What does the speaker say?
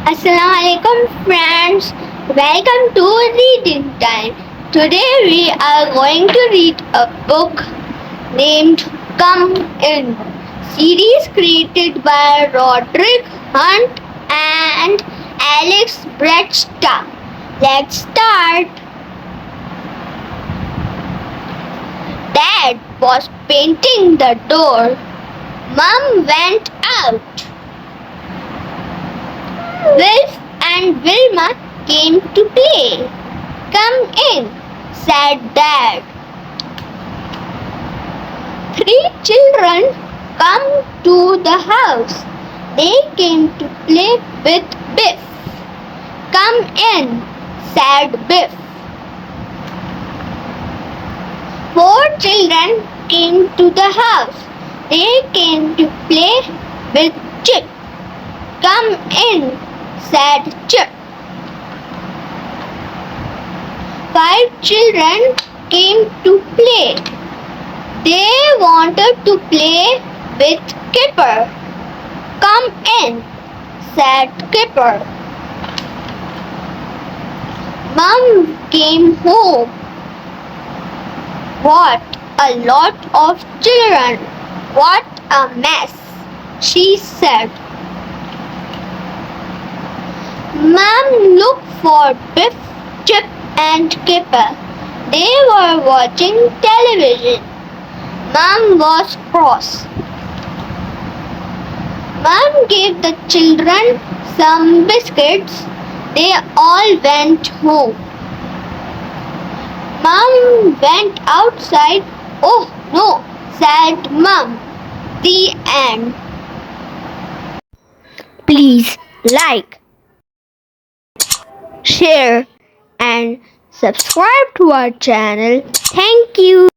Assalamualaikum friends, welcome to reading time. Today we are going to read a book named Come In, series created by Roderick Hunt and Alex Bretsta. Let's start. Dad was painting the door. Mom went out. Wilf and Wilma came to play. Come in, said Dad. Three children come to the house. They came to play with Biff. Come in, said Biff. Four children came to the house. They came to play with Chip. Come in, said Chip. Five children came to play. They wanted to play with Kipper. Come in, said Kipper. Mom came home. What a lot of children! What a mess, she said. Mom looked for Biff, Chip and Kipper. They were watching television. Mom was cross. Mom gave the children some biscuits. They all went home. Mom went outside. Oh no, said Mom. The end. Please like, share and subscribe to our channel. Thank you.